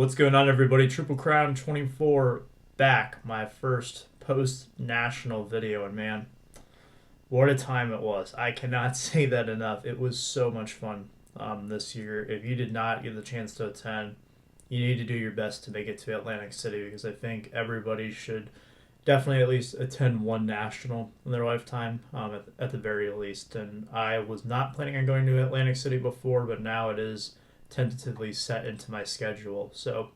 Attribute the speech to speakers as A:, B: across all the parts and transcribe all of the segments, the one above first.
A: What's going on, everybody? Triple Crown 24 back. My first post-national video, and man, what a time it was. I cannot say that enough. It was so much fun this year. If you did not get the chance to attend, you need to do your best to make it to Atlantic City, because I think everybody should definitely at least attend one national in their lifetime, at the very least. And I was not planning on going to Atlantic City before, but now it is tentatively set into my schedule. So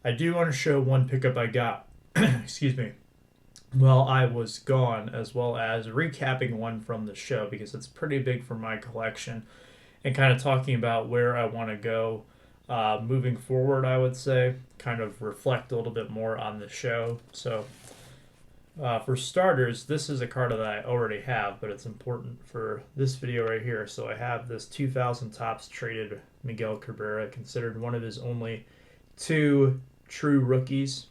A: I do want to show one pickup I got, excuse me, while I was gone, as well as recapping one from the show, because it's pretty big for my collection, and kind of talking about where I want to go moving forward. I would say kind of reflect a little bit more on the show. So for starters, this is a card that I already have, but it's important for this video right here. So I have this 2000 Topps traded Miguel Cabrera, considered one of his only two true rookies.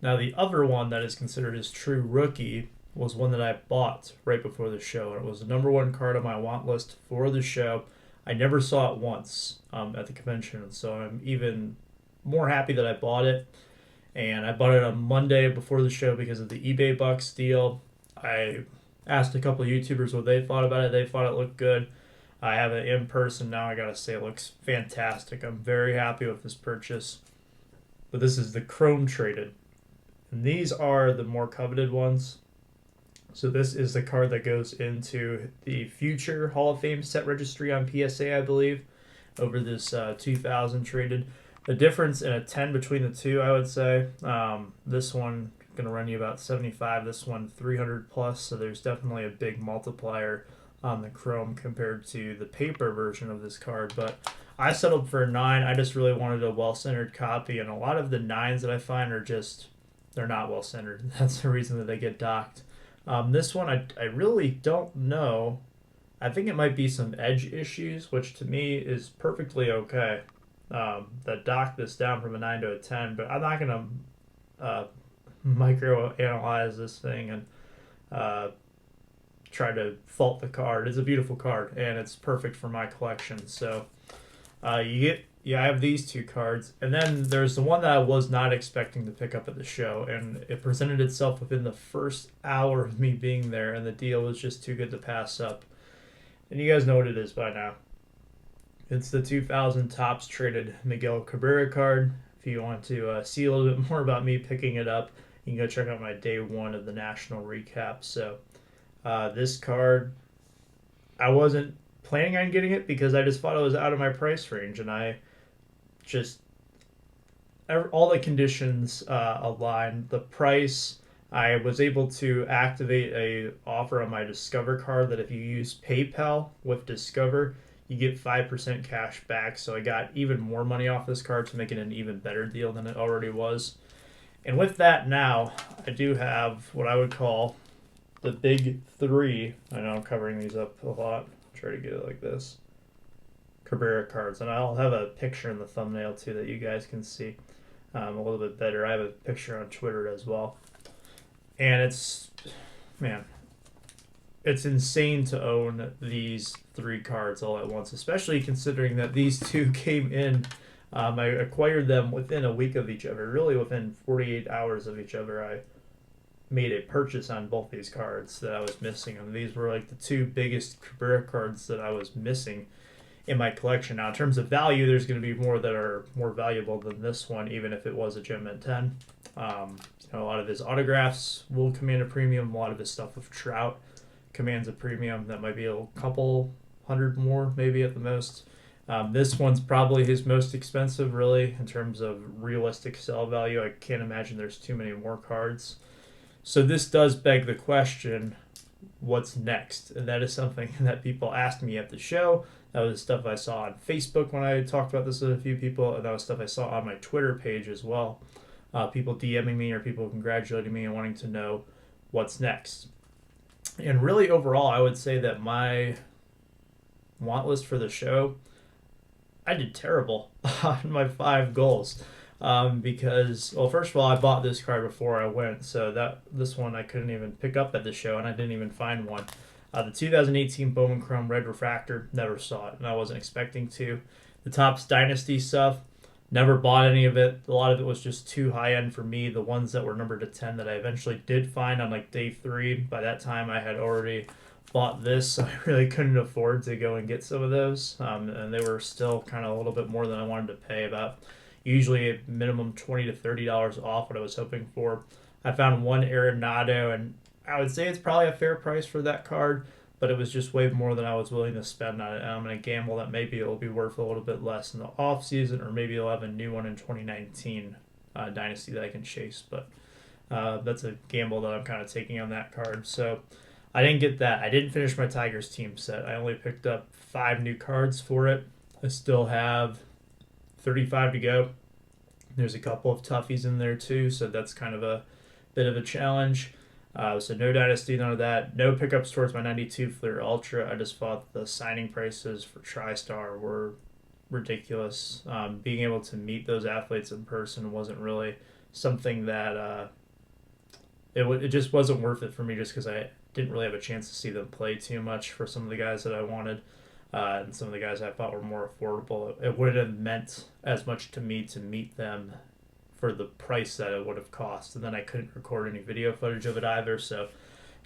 A: Now, the other one that is considered his true rookie was one that I bought right before the show, and it was the #1 card on my want list for the show. I never saw it once at the convention, so I'm even more happy that I bought it. And I bought it on Monday before the show because of the eBay Bucks deal. I asked a couple of YouTubers what they thought about it. They thought it looked good. I have it in person now. I gotta say, it looks fantastic. I'm very happy with this purchase. But this is the Chrome traded, and these are the more coveted ones. So this is the card that goes into the future Hall of Fame set registry on PSA, I believe, over this 2000 traded. The difference in a 10 between the two, I would say, this one going to run you about 75, this one 300 plus, so there's definitely a big multiplier on the Chrome compared to the paper version of this card. But I settled for a 9. I just really wanted a well-centered copy, and a lot of the 9s that I find are just, they're not well-centered. That's the reason that they get docked. This one, I really don't know. I think it might be some edge issues, which to me is perfectly okay. That docked this down from a 9 to a 10, but I'm not going to micro analyze this thing and try to fault the card. It's a beautiful card, and it's perfect for my collection. So I have these two cards, and then there's the one that I was not expecting to pick up at the show, and it presented itself within the first hour of me being there, and the deal was just too good to pass up. And you guys know what it is by now. It's the 2000 Topps traded Miguel Cabrera card. If you want to see a little bit more about me picking it up, you can go check out my day 1 of the national recap. So this card, I wasn't planning on getting it because I just thought it was out of my price range, and I just, all the conditions aligned. The price, I was able to activate a offer on my Discover card that if you use PayPal with Discover, you get 5% cash back. So I got even more money off this card to make it an even better deal than it already was. And with that, now I do have what I would call the big 3. I know I'm covering these up a lot. I'll try to get it like this. Cabrera cards. And I'll have a picture in the thumbnail too that you guys can see a little bit better. I have a picture on Twitter as well. And it's, man, it's insane to own these 3 cards all at once, especially considering that these two came in. I acquired them within a week of each other, really within 48 hours of each other. I made a purchase on both these cards that I was missing, and these were like the 2 biggest Cabrera cards that I was missing in my collection. Now, in terms of value, there's going to be more that are more valuable than this one, even if it was a Gem Mint 10. A lot of his autographs will command a premium. A lot of his stuff with Trout commands a premium that might be a couple hundred more, maybe at the most. This one's probably his most expensive, really, in terms of realistic sell value. I can't imagine there's too many more cards. So this does beg the question, what's next? And that is something that people asked me at the show. That was stuff I saw on Facebook when I talked about this with a few people, and that was stuff I saw on my Twitter page as well. People DMing me or people congratulating me and wanting to know what's next. And really, overall, I would say that my want list for the show, I did terrible on my 5 goals. Because, well, first of all, I bought this card before I went, so this one I couldn't even pick up at the show, and I didn't even find one. The 2018 Bowman Chrome Red Refractor, never saw it, and I wasn't expecting to. The Topps Dynasty stuff, Never bought any of it. A lot of it was just too high end for me. The ones that were numbered to 10 that I eventually did find on like day 3, by that time I had already bought this, so I really couldn't afford to go and get some of those. And they were still kind of a little bit more than I wanted to pay, about usually a minimum $20 to $30 off what I was hoping for. I found one Arenado, and I would say it's probably a fair price for that card, but it was just way more than I was willing to spend on it. And I'm going to gamble that maybe it'll be worth a little bit less in the off season, or maybe I'll have a new one in 2019 Dynasty that I can chase. But that's a gamble that I'm kind of taking on that card. So I didn't get that. I didn't finish my Tigers team set. I only picked up 5 new cards for it. I still have 35 to go. There's a couple of toughies in there too, so that's kind of a bit of a challenge. So no Dynasty, none of that. No pickups towards my 92 Fleer Ultra. I just thought the signing prices for TriStar were ridiculous. Being able to meet those athletes in person wasn't really something that it just wasn't worth it for me, just because I didn't really have a chance to see them play too much for some of the guys that I wanted. And some of the guys I thought were more affordable. It wouldn't have meant as much to me to meet them for the price that it would have cost. And then I couldn't record any video footage of it either. So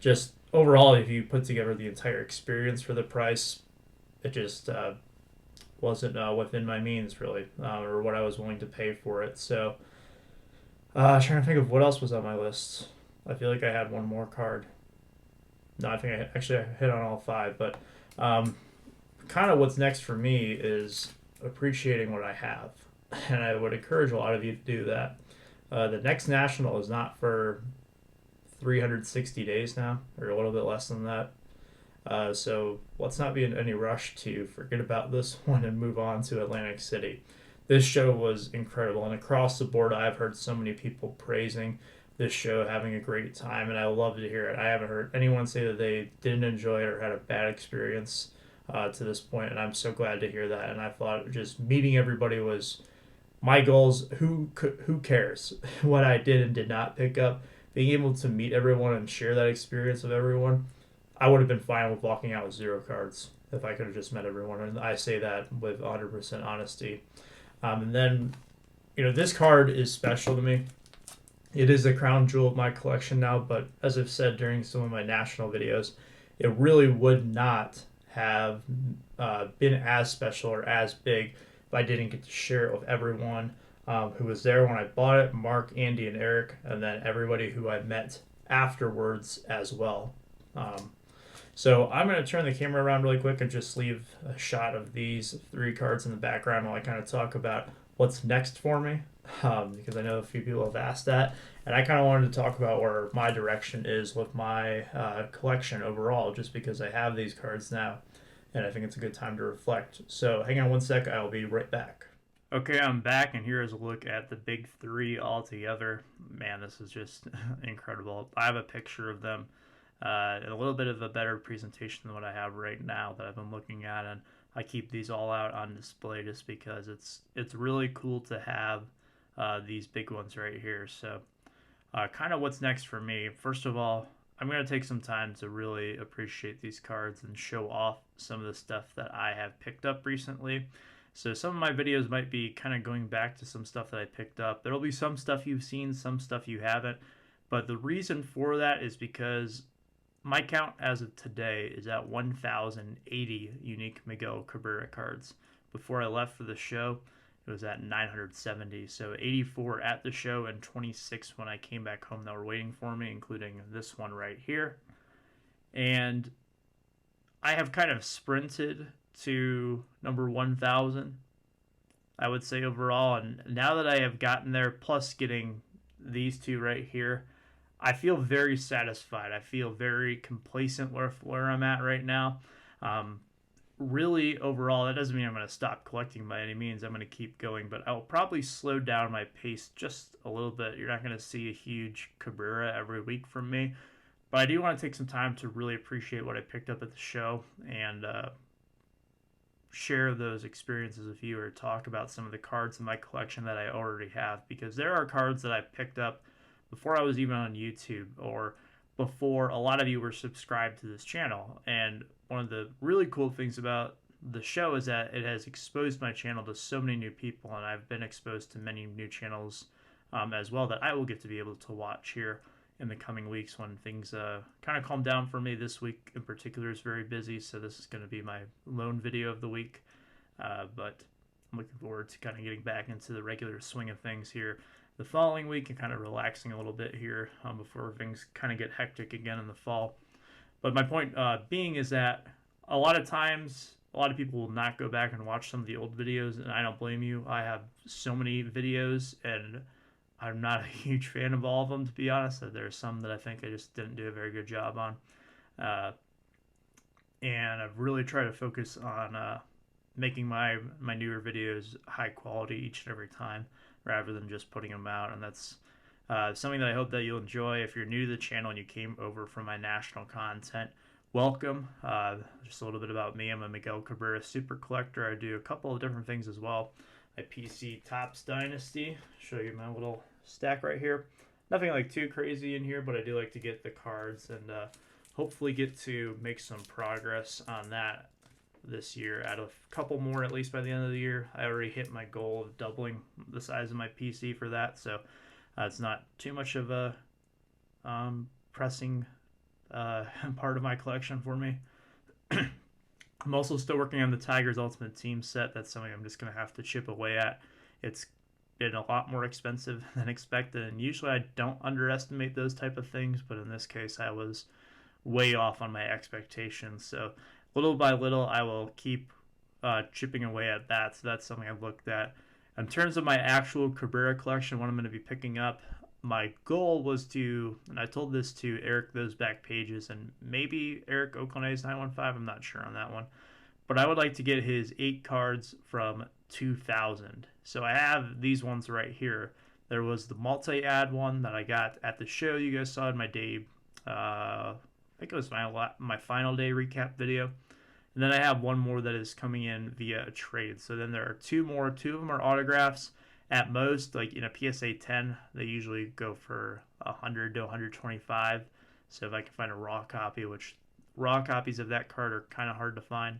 A: just overall, if you put together the entire experience for the price, it just wasn't within my means, really, or what I was willing to pay for it. So trying to think of what else was on my list. I feel like I had one more card. No, I think I hit on all 5. But kind of what's next for me is appreciating what I have. And I would encourage a lot of you to do that. The next national is not for 360 days now, or a little bit less than that. So let's not be in any rush to forget about this one and move on to Atlantic City. This show was incredible, and across the board, I've heard so many people praising this show, having a great time, and I love to hear it. I haven't heard anyone say that they didn't enjoy it or had a bad experience to this point, and I'm so glad to hear that. And I thought just meeting everybody was my goals. Who cares what I did and did not pick up? Being able to meet everyone and share that experience with everyone, I would have been fine with walking out with 0 cards if I could have just met everyone. And I say that with 100% honesty. And then, this card is special to me. It is the crown jewel of my collection now, but as I've said during some of my national videos, it really would not have been as special or as big if I didn't get to share it with everyone who was there when I bought it, Mark, Andy, and Eric, and then everybody who I met afterwards as well. So I'm going to turn the camera around really quick and just leave a shot of these 3 cards in the background while I kind of talk about what's next for me, because I know a few people have asked that, and I kind of wanted to talk about where my direction is with my collection overall, just because I have these cards now, and I think it's a good time to reflect. So hang on one sec, I'll be right back. Okay, I'm back, and here is a look at the big 3 all together. Man, this is just incredible. I have a picture of them, and a little bit of a better presentation than what I have right now that I've been looking at, and I keep these all out on display just because it's really cool to have these big ones right here. So kind of what's next for me. First of all, I'm going to take some time to really appreciate these cards and show off some of the stuff that I have picked up recently. So some of my videos might be kind of going back to some stuff that I picked up. There'll be some stuff you've seen, some stuff you haven't. But the reason for that is because my count as of today is at 1,080 unique Miguel Cabrera cards. Before I left for the show, it was at 970. So 84 at the show and 26 when I came back home that were waiting for me, including this one right here. And I have kind of sprinted to number 1,000, I would say, overall. And now that I have gotten there, plus getting these 2 right here, I feel very satisfied. I feel very complacent where I'm at right now. Really, overall, that doesn't mean I'm going to stop collecting by any means. I'm going to keep going, but I'll probably slow down my pace just a little bit. You're not going to see a huge Cabrera every week from me, but I do want to take some time to really appreciate what I picked up at the show and share those experiences with you, or talk about some of the cards in my collection that I already have, because there are cards that I picked up before I was even on YouTube, or before a lot of you were subscribed to this channel. And one of the really cool things about the show is that it has exposed my channel to so many new people, and I've been exposed to many new channels as well that I will get to be able to watch here in the coming weeks when things kind of calm down for me. This week in particular is very busy, so this is going to be my lone video of the week. But I'm looking forward to kind of getting back into the regular swing of things here the following week and kind of relaxing a little bit here before things kind of get hectic again in the fall. But my point being is that a lot of times, a lot of people will not go back and watch some of the old videos, and I don't blame you. I have so many videos, and I'm not a huge fan of all of them, to be honest. There are some that I think I just didn't do a very good job on. And I've really tried to focus on making my newer videos high quality each and every time, rather than just putting them out. And that's something that I hope that you'll enjoy. If you're new to the channel and you came over from my national content, welcome. Just a little bit about me. I'm a Miguel Cabrera super collector. I do a couple of different things as well. My PC Topps Dynasty. Show you my little stack right here. Nothing like too crazy in here, but I do like to get the cards and hopefully get to make some progress on that this year. Add a couple more at least by the end of the year. I already hit my goal of doubling the size of my PC for that, so it's not too much of a pressing part of my collection for me. I'm also still working on the Tigers Ultimate Team set. That's something I'm just going to have to chip away at. It's been a lot more expensive than expected, and usually I don't underestimate those type of things, but in this case I was way off on my expectations. So little by little I will keep chipping away at that. So that's something I've looked at. In terms of my actual Cabrera collection, what I'm going to be picking up, my goal was to, and I told this to Eric Those Back Pages and maybe Eric Oakland's 915, I'm not sure on that one, but I would like to get his 8 cards from 2000. So I have these ones right here. There was the multi-ad one that I got at the show you guys saw in my day, I think it was my final day recap video. And then I have one more that is coming in via a trade. So then there are 2 more. 2 of them are autographs. At most, like in a PSA 10, they usually go for 100 to 125. So if I can find a raw copy, which raw copies of that card are kind of hard to find,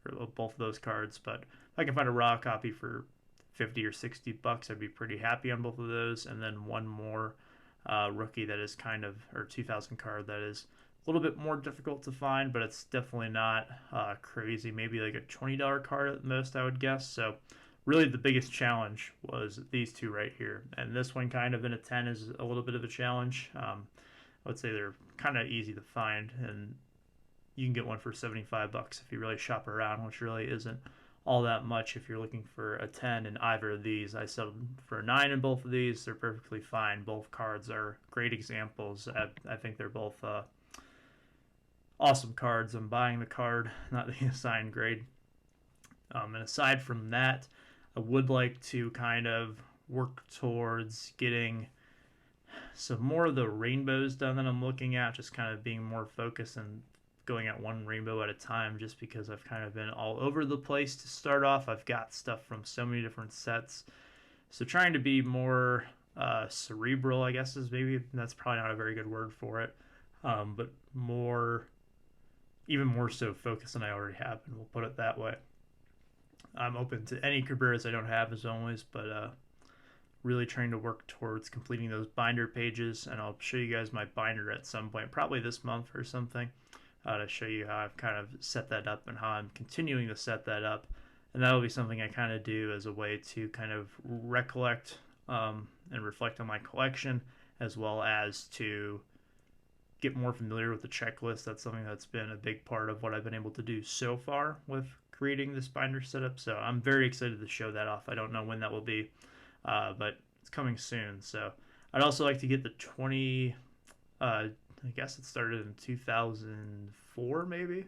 A: or both of those cards, but if I can find a raw copy for 50 or 60 bucks, I'd be pretty happy on both of those. And then one more rookie that is kind of, or 2000 card that is a little bit more difficult to find, but it's definitely not crazy. Maybe like a $20 card at most, I would guess. So really the biggest challenge was these 2 right here. And this one kind of in a 10 is a little bit of a challenge. I would say they're kind of easy to find, and you can get one for 75 bucks if you really shop around, which really isn't all that much if you're looking for a 10 in either of these. I settled for a 9 in both of these. They're perfectly fine. Both cards are great examples. I think they're both awesome cards. I'm buying the card, not the assigned grade. And aside from that, I would like to kind of work towards getting some more of the rainbows done that I'm looking at, just kind of being more focused and going at one rainbow at a time, just because I've kind of been all over the place to start off. I've got stuff from so many different sets. So trying to be more cerebral, I guess is maybe, that's probably not a very good word for it, but more, even more so focused than I already have, and we'll put it that way. I'm open to any Cabreras I don't have as always, but really trying to work towards completing those binder pages, and I'll show you guys my binder at some point, probably this month or something, to show you how I've kind of set that up and how I'm continuing to set that up. And that'll be something I kind of do as a way to kind of recollect and reflect on my collection, as well as to get more familiar with the checklist. That's something that's been a big part of what I've been able to do so far with creating this binder setup. So I'm very excited to show that off. I don't know when that will be, but it's coming soon. So I'd also like to get the 20, I guess it started in 2004 maybe,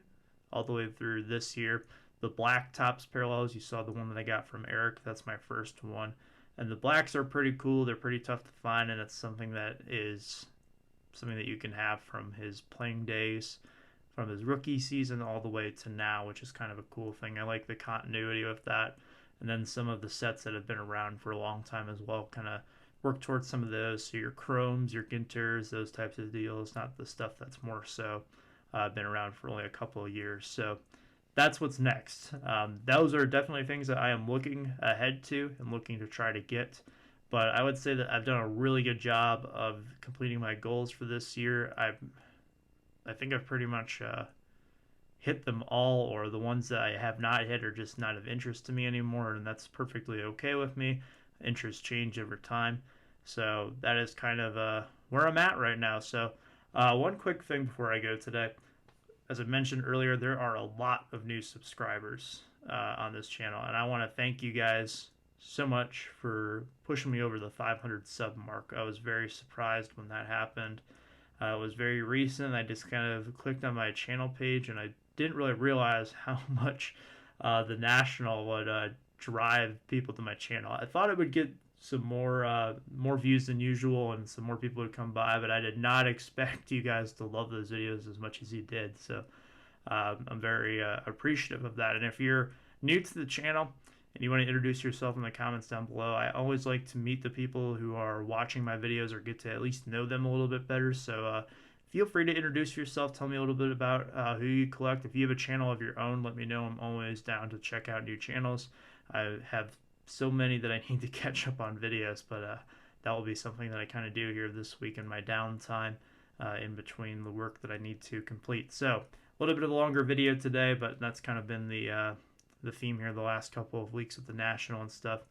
A: all the way through this year. The black Topps parallels, you saw the one that I got from Eric. That's my first one. And the blacks are pretty cool. They're pretty tough to find, and it's something that is something that you can have from his playing days, from his rookie season all the way to now, which is kind of a cool thing. I like the continuity with that. And then some of the sets that have been around for a long time as well, kind of work towards some of those. So your Chromes, your Ginters, those types of deals, not the stuff that's more so been around for only a couple of years. So that's what's next. Those are definitely things that I am looking ahead to and looking to try to get. But I would say that I've done a really good job of completing my goals for this year. I think I've pretty much hit them all, or the ones that I have not hit are just not of interest to me anymore, and that's perfectly okay with me. Interests change over time, so that is kind of where I'm at right now. So, one quick thing before I go today. As I mentioned earlier, there are a lot of new subscribers on this channel, and I want to thank you guys so much for pushing me over the 500 sub mark. I was very surprised when that happened. It was very recent. I just kind of clicked on my channel page, and I didn't really realize how much the national would drive people to my channel. I thought it would get some more views than usual, and some more people would come by, but I did not expect you guys to love those videos as much as you did. So I'm very appreciative of that. And if you're new to the channel and you want to introduce yourself in the comments down below, I always like to meet the people who are watching my videos or get to at least know them a little bit better. So feel free to introduce yourself. Tell me a little bit about who you collect. If you have a channel of your own, let me know. I'm always down to check out new channels. I have so many that I need to catch up on videos, but that will be something that I kind of do here this week in my downtime in between the work that I need to complete. So a little bit of a longer video today, but that's kind of been the theme here the last couple of weeks with the national and stuff.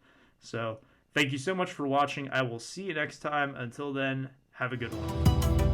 A: So thank you so much for watching. I will see you next time. Until then, have a good one.